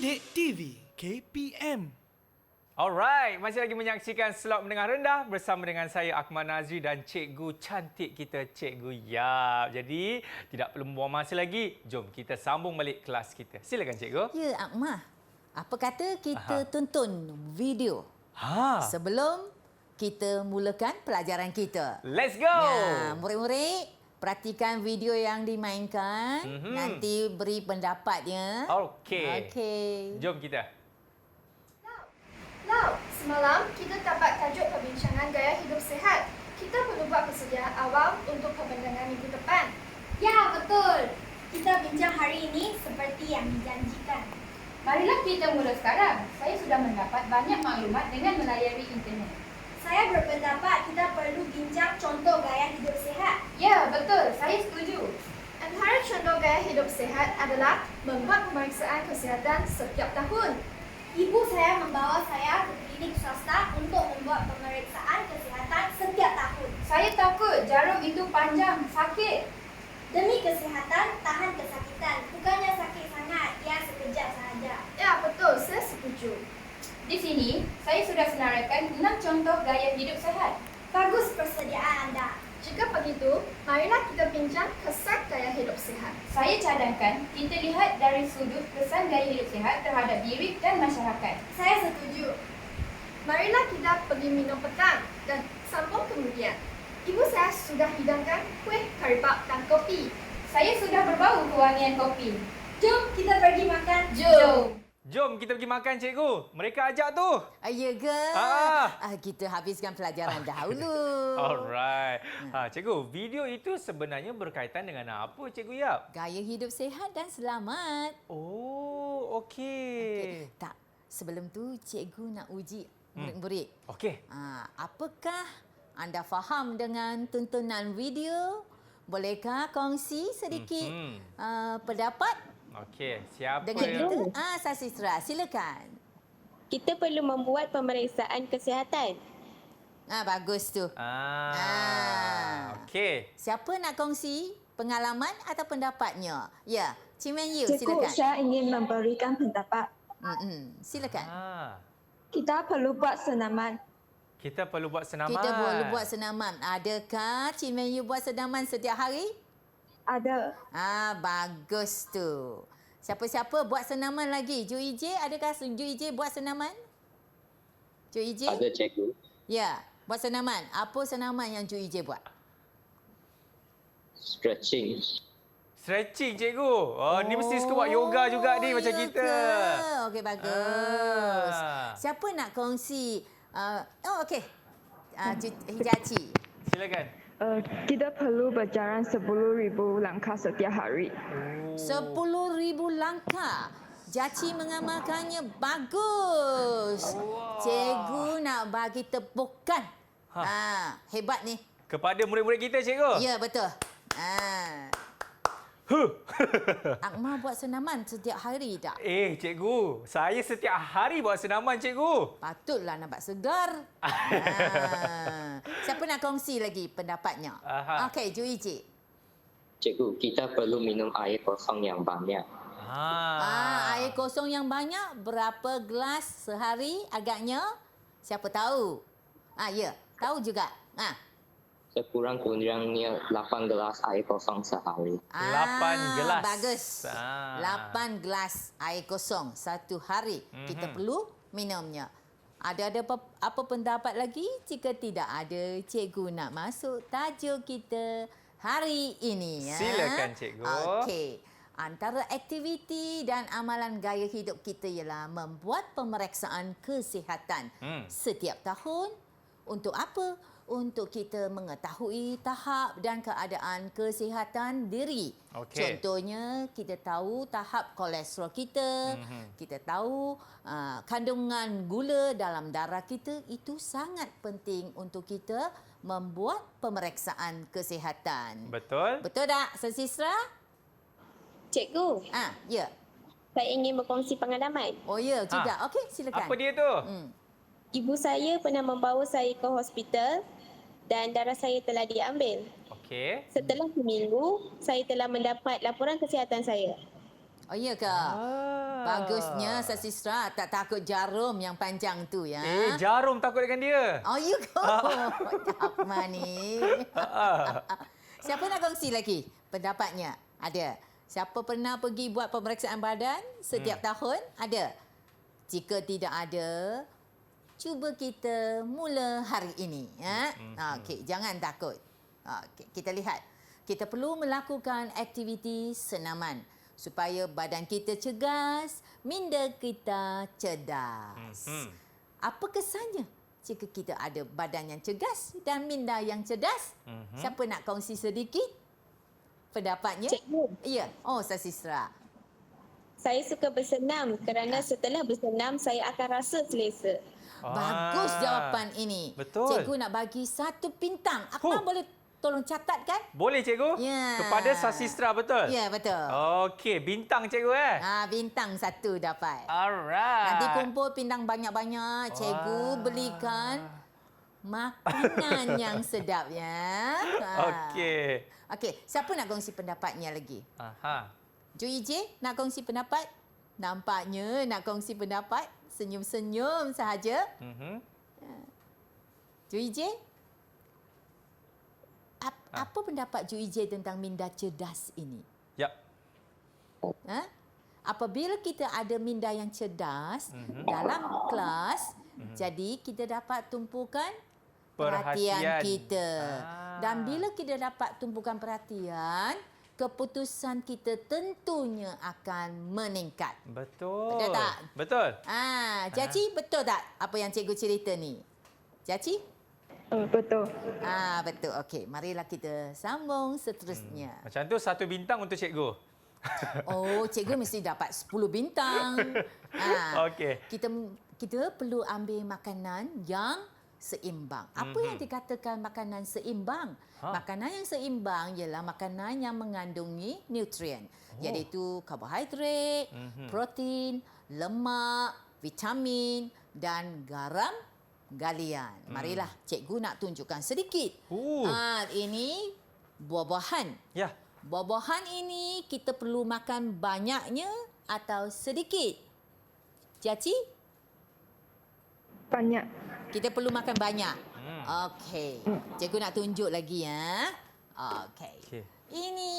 Kek TV KPM. Alright, masih lagi menyaksikan Slot Menengah Rendah bersama dengan saya Akmal Nazri dan cikgu cantik kita, Cikgu Yap. Jadi, tidak perlu membuang masa lagi. Jom kita sambung balik kelas kita. Silakan cikgu. Ya, Akmal. Apa kata kita tonton video sebelum kita mulakan pelajaran kita? Let's go! Ya, murid-murid, perhatikan video yang dimainkan. Nanti beri pendapatnya. Okey. Jom kita. Lau, semalam kita dapat tajuk perbincangan gaya hidup sihat. Kita perlu buat persediaan awal untuk pembentangan minggu depan. Ya, betul. Kita bincang hari ini seperti yang dijanjikan. Marilah kita mula sekarang. Saya sudah mendapat banyak maklumat dengan melayari internet. Saya berpendapat kita perlu bincang contoh gaya hidup sihat. Ya, betul. Saya setuju. Antara contoh gaya hidup sihat adalah membuat pemeriksaan kesihatan setiap tahun. Ibu saya membawa saya ke klinik swasta untuk membuat pemeriksaan kesihatan setiap tahun. Saya takut jarum itu panjang, sakit. Demi kesihatan, tahan kesakitan. Bukannya sakit sangat, ia sekejap sahaja. Ya, betul. Saya setuju. Di sini, saya sudah senaraikan 6 contoh gaya hidup sehat. Bagus persediaan anda. Jika begitu, marilah kita bincang kesan gaya hidup sihat. Saya cadangkan kita lihat dari sudut kesan gaya hidup sihat terhadap diri dan masyarakat. Saya setuju. Marilah kita pergi minum petang dan sambung kemudian. Ibu saya sudah hidangkan kuih karipap dan kopi. Saya sudah berbau kewangian kopi. Jom kita pergi makan. Jom kita pergi makan, cikgu. Mereka ajak tu. Ya ke? Ah. Kita habiskan pelajaran dahulu. Alright. Cikgu, video itu sebenarnya berkaitan dengan apa, Cikgu Yap? Gaya hidup sihat dan selamat. Oh, okey. Tak, sebelum tu cikgu nak uji murid-murid. Okey. Apakah anda faham dengan tontonan video? Bolehkah kongsi sedikit pendapat Okey, siapa dengan yang... kita? Sasistra, silakan. Kita perlu membuat pemeriksaan kesihatan. Bagus tu. Okey. Siapa nak kongsi pengalaman atau pendapatnya? Ya, Cik Man Yu, Cikgu, silakan. saya ingin memberikan pendapat. Silakan. Kita perlu buat senaman. Kita perlu buat senaman. Kita perlu buat senaman. Adakah Cik Man Yu buat senaman setiap hari? Ada. Bagus tu. Siapa-siapa buat senaman lagi? Ju Ij, adakah Ju Ij buat senaman? Ju Ij? Ada, cikgu. Ya, buat senaman. Apa senaman yang Ju Ij buat? Stretching. Stretching, cikgu. Ni mesti suka buat yoga juga ni macam kita. Okey, bagus. Siapa nak kongsi? Okey. Hijaci. Silakan. Kita perlu berjalan 10,000 langkah setiap hari. 10,000 langkah. Jaci mengamalkannya bagus. Cikgu nak bagi tepukan. Hebat ni. Kepada murid-murid kita, cikgu. Ya, betul. Akmal buat senaman setiap hari tak? Cikgu. Saya setiap hari buat senaman, cikgu. Patutlah nampak segar. Siapa nak kongsi lagi pendapatnya? Okey, Ju Ij. Cikgu, kita perlu minum air kosong yang banyak. Air kosong yang banyak, berapa gelas sehari agaknya? Siapa tahu? Ya, tahu juga. Sekurang-kurangnya 8 gelas air kosong sehari. 8 gelas. Bagus. 8 gelas air kosong satu hari. Kita perlu minumnya. Ada apa pendapat lagi? Jika tidak ada, cikgu nak masuk tajuk kita hari ini. Silakan, cikgu. Okey. Antara aktiviti dan amalan gaya hidup kita ialah membuat pemeriksaan kesihatan setiap tahun. Untuk apa? Untuk kita mengetahui tahap dan keadaan kesihatan diri. Contohnya, kita tahu tahap kolesterol kita, kita tahu kandungan gula dalam darah kita. Itu sangat penting untuk kita membuat pemeriksaan kesihatan. Betul? Betul tak, Sasistra? Cikgu, Ya. saya ingin berkongsi pengalaman. Oh ya, juga. Okey, silakan. Apa dia tu? Ibu saya pernah membawa saya ke hospital dan darah saya telah diambil. Okey. Setelah seminggu, saya telah mendapat laporan kesihatan saya. Oh, iya ke? Bagusnya Sasistra tak takut jarum yang panjang tu ya. Jarum takut dengan dia. Oh, you go. Apa ni? Siapa nak kongsi lagi pendapatnya? Ada. Siapa pernah pergi buat pemeriksaan badan setiap tahun? Ada. Jika tidak ada, cuba kita mula hari ini. Ya? Okey, jangan takut. Okey, kita lihat. Kita perlu melakukan aktiviti senaman supaya badan kita cegas, minda kita cerdas. Apa kesannya jika kita ada badan yang cegas dan minda yang cerdas? Siapa nak kongsi sedikit pendapatnya? Cikgu. Ya. Oh, Sasistra. Saya suka bersenam kerana setelah bersenam saya akan rasa selesa. Bagus jawapan ini. Betul. Cikgu nak bagi 1 bintang. Akmal boleh tolong catatkan? Boleh cikgu? Ya. Kepada Sasistra, betul? Ya, betul. Okey, bintang cikgu Bintang 1 dapat. Alright. Nanti kumpul bintang banyak-banyak. Cikgu belikan makanan yang sedap ya. Okey. Okey, siapa nak kongsi pendapatnya lagi? Ju Ije nak kongsi pendapat? Nampaknya nak kongsi pendapat. Senyum-senyum sahaja. Ju Ije? Apa pendapat Ju Ije tentang minda cerdas ini? Ya. Apabila kita ada minda yang cerdas dalam kelas, jadi kita dapat tumpukan perhatian kita. Dan bila kita dapat tumpukan perhatian, keputusan kita tentunya akan meningkat. Betul. Betul tak? Betul. Jaci, betul tak apa yang cikgu cerita ni? Jaci? Betul. Betul. Okey, marilah kita sambung seterusnya. Macam tu 1 bintang untuk cikgu. Oh, cikgu mesti dapat 10 bintang. Okey. Kita perlu ambil makanan yang seimbang. Apa yang dikatakan makanan seimbang? Makanan yang seimbang ialah makanan yang mengandungi nutrien, iaitu karbohidrat, protein, lemak, vitamin dan garam galian. Marilah cikgu nak tunjukkan sedikit. Ini buah-buahan. Ya. Buah-buahan ini kita perlu makan banyaknya atau sedikit? Jaci? Banyak. Kita perlu makan banyak. Okey. Cikgu nak tunjuk lagi ya. Okey. Ini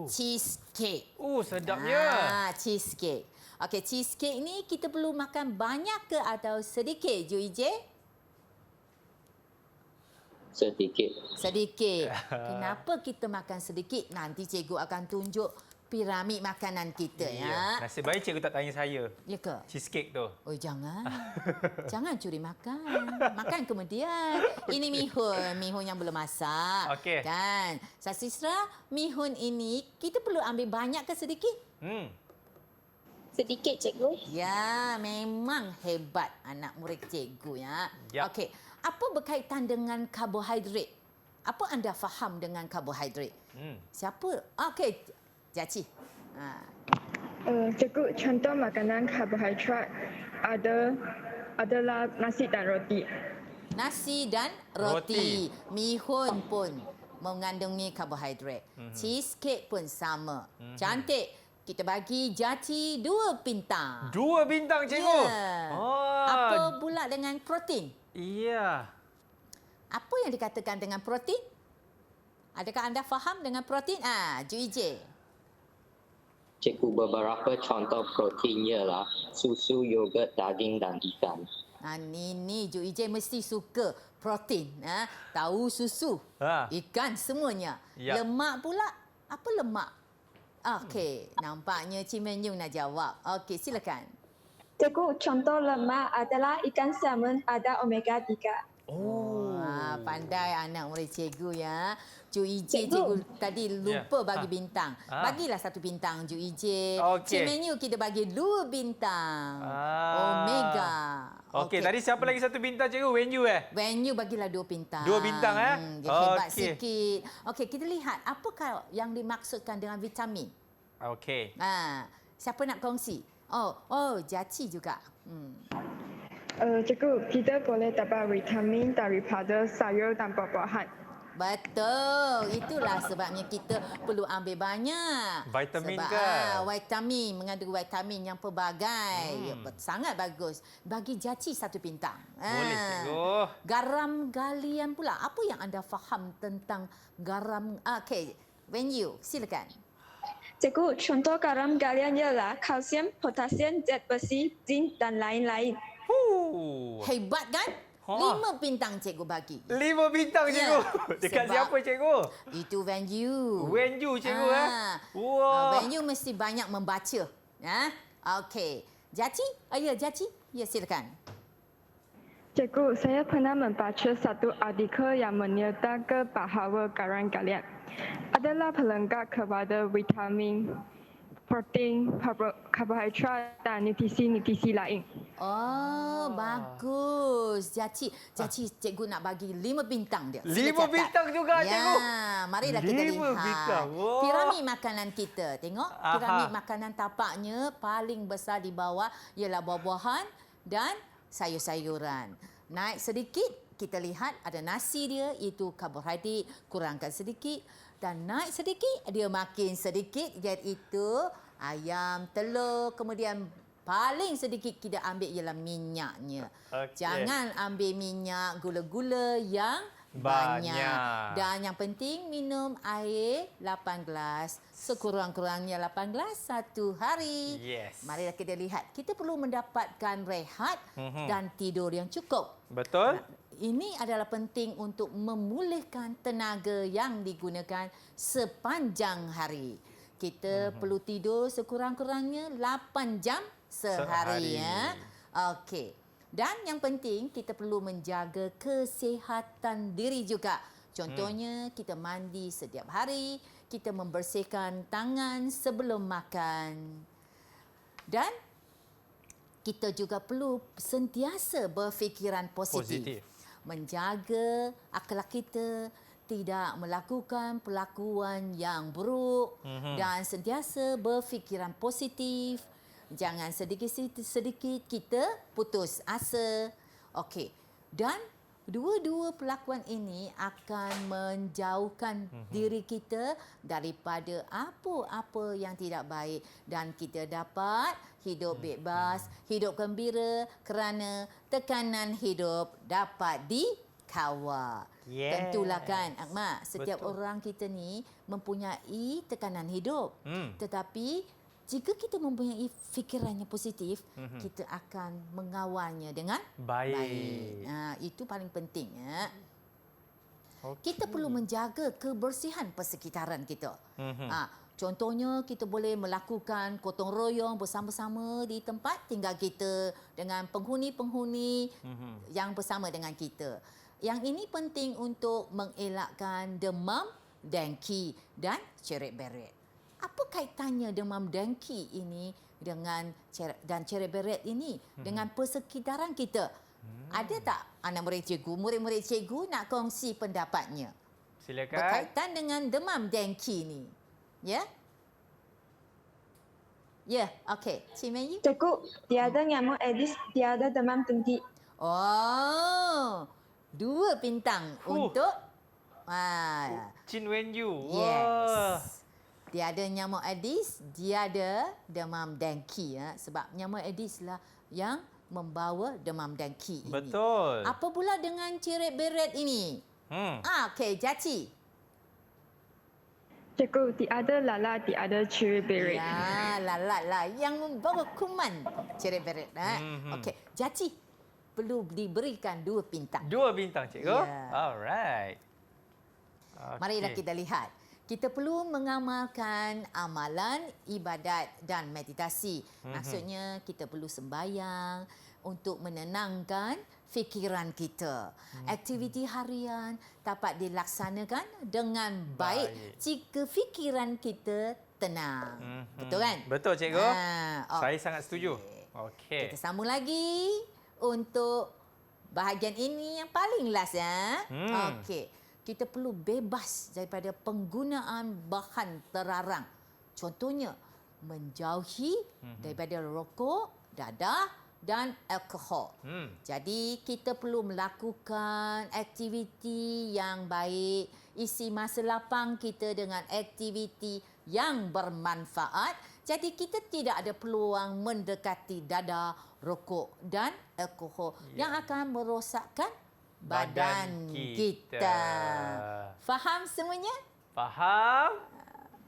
cheesecake. Sedapnya. Cheesecake. Okey, cheesecake ni kita perlu makan banyak ke atau sedikit, Ju Ije? Sedikit. Sedikit. Kenapa kita makan sedikit? Nanti cikgu akan tunjuk piramid makanan kita ya. Nasib baik cikgu tak tanya saya. Ya ke? Cheesecake tu. Oh, jangan. Jangan curi makan. Makan kemudian. Ini mihun yang belum masak. Okey. Kan? Sasistra, mihun ini kita perlu ambil banyak ke sedikit? Sedikit cikgu. Ya, memang hebat anak murid cikgu ya. Yap. Okey, apa berkaitan dengan karbohidrat? Apa anda faham dengan karbohidrat? Siapa? Okey, Jaci. Cikgu, contoh makanan karbohidrat adalah nasi dan roti. Nasi dan roti. Mihun pun mengandungi karbohidrat. Cheesecake pun sama. Cantik. Kita bagi Jaci 2 bintang. 2 bintang cikgu? Ya. Apa pula dengan protein? Iya. Apa yang dikatakan dengan protein? Adakah anda faham dengan protein? Ju Ije. Cikgu, beberapa contoh protein ialah susu, yogurt, daging dan ikan. Ni Ju Ije mesti suka protein. Tahu, susu, ikan semuanya. Yap. Lemak pula. Apa lemak? Okey, nampaknya Cimenyung nak jawab. Okey, silakan. Cikgu, contoh lemak adalah ikan salmon ada omega 3. Pandai anak murid cikgu ya. Ju Ije cikgu tadi lupa bagi bintang. Bagilah 1 bintang Ju Ije. Okey. Cimenyu kita bagi 2 bintang. Omega. Okey, tadi siapa lagi 1 bintang cikgu? Wenyu bagilah 2 bintang. 2 bintang Dia hebat Okey. sikit. Okey, kita lihat apakah yang dimaksudkan dengan vitamin. Okey. Siapa nak kongsi? Oh, Jaci juga. Cikgu, kita boleh dapat vitamin daripada sayur dan buah-buahan. Betul. Itulah sebabnya kita perlu ambil banyak. Vitamin Sebab, kan? Vitamin, mengandung vitamin yang pelbagai. Sangat bagus. Bagi Jaci 1 bintang. Boleh, cikgu. Garam galian pula. Apa yang anda faham tentang garam? Okey, Wenyu, silakan. Cikgu, contoh garam galian ialah kalsium, potasium, zat besi, zinc dan lain-lain. Hebat kan? 5 bintang cikgu bagi. 5 bintang, cikgu. Dekat Sebab siapa, cikgu? Itu Wenyu. Wenyu, cikgu. Wah. Wenyu mesti banyak membaca. Okey. Jaci? Jaci. Ya, silakan. Cikgu, saya pernah membaca satu artikel yang menyatakan bahawa garam galian adalah pelengkap kepada vitamin, protein, karbohidrat dan nutrisi-nutrisi lain. Oh, bagus. Jaci, cikgu nak bagi 5 bintang dia. 5 bintang juga, cikgu. Ya, marilah kita 5 lihat. bintang. Wah. Piramid makanan kita. Tengok, piramid makanan tapaknya paling besar di bawah ialah buah-buahan dan sayur-sayuran. Naik sedikit, kita lihat ada nasi dia, itu karbohidrat, kurangkan sedikit. Dan naik sedikit, dia makin sedikit, iaitu ayam, telur, kemudian paling sedikit kita ambil ialah minyaknya. Okey. Jangan ambil minyak gula-gula yang banyak. Dan yang penting minum air 8 gelas. Sekurang-kurangnya 8 gelas satu hari. Yes. Marilah kita lihat. Kita perlu mendapatkan rehat dan tidur yang cukup. Betul? Ini adalah penting untuk memulihkan tenaga yang digunakan sepanjang hari. Kita perlu tidur sekurang-kurangnya 8 jam sehari. Ya. Okey. Dan yang penting kita perlu menjaga kesihatan diri juga. Contohnya kita mandi setiap hari, kita membersihkan tangan sebelum makan. Dan kita juga perlu sentiasa berfikiran positif. Menjaga akhlak kita, tidak melakukan perlakuan yang buruk dan sentiasa berfikiran positif. Jangan sedikit-sedikit kita putus asa. Okey. Dan dua-dua perlakuan ini akan menjauhkan diri kita daripada apa-apa yang tidak baik dan kita dapat hidup bebas, hidup gembira kerana tekanan hidup dapat dikawal. Yes. Tentulah kan, Akmal, setiap Betul. orang kita ni mempunyai tekanan hidup. Tetapi jika kita mempunyai fikiran yang positif, kita akan mengawalnya dengan baik. Itu paling penting. Ya. Kita perlu menjaga kebersihan persekitaran kita. Contohnya, kita boleh melakukan gotong royong bersama-sama di tempat tinggal kita dengan penghuni-penghuni yang bersama dengan kita. Yang ini penting untuk mengelakkan demam, dengki dan ceret-beret. Apa kaitannya demam dengki ini dengan ceret beret ini dengan persekitaran kita? Ada tak anak murid cikgu nak kongsi pendapatnya? Silakan. Berkaitan dengan demam dengki ni. Ya? Ya, okey. Cik Melayu? Cikgu, tiada nyamuk Aedes, tiada demam dengki. Oh, 2 bintang untuk Chin Wen Yu. Yes. Tiada nyamuk Aedes, tiada demam dengki. Sebab nyamuk Aedes lah yang membawa demam dengki ini. Betul. Apa pula dengan ceret-beret ini? Okey, Jaci. Cikgu, tiada lalat, tiada ceret-beret. Ya, lalat lah yang membawa kuman ceret-beret. Okey, Jaci perlu diberikan 2 bintang. 2 bintang, cikgu. Ya. Alright. Marilah kita lihat. Kita perlu mengamalkan amalan, ibadat dan meditasi. Maksudnya kita perlu sembahyang untuk menenangkan fikiran kita. Aktiviti harian dapat dilaksanakan dengan baik jika fikiran kita tenang. Betul kan? Betul, cikgu. Saya sangat setuju. Okey. Kita sambung lagi untuk bahagian ini yang paling last ya. Okey. Kita perlu bebas daripada penggunaan bahan terlarang. Contohnya, menjauhi daripada rokok, dadah dan alkohol. Jadi, kita perlu melakukan aktiviti yang baik isi masa lapang kita dengan aktiviti yang bermanfaat. Jadi kita tidak ada peluang mendekati dadah, rokok dan alkohol yang akan merosakkan badan kita. Faham semuanya? Faham?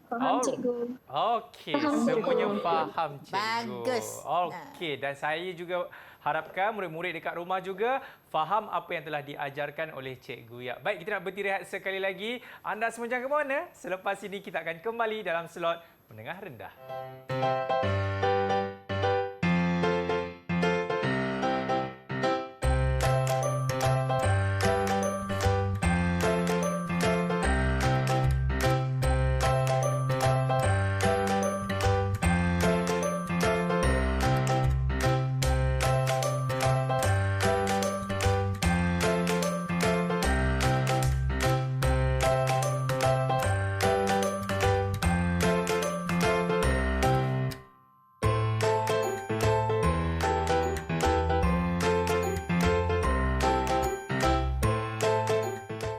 Faham, cikgu. Okey, semuanya faham, cikgu. Bagus. Okey, dan saya juga harapkan murid-murid dekat rumah juga faham apa yang telah diajarkan oleh Cikgu Yap. Baik, kita nak berhenti rehat sekali lagi. Anda semua jangan ke mana? Selepas ini kita akan kembali dalam slot Menengah Rendah.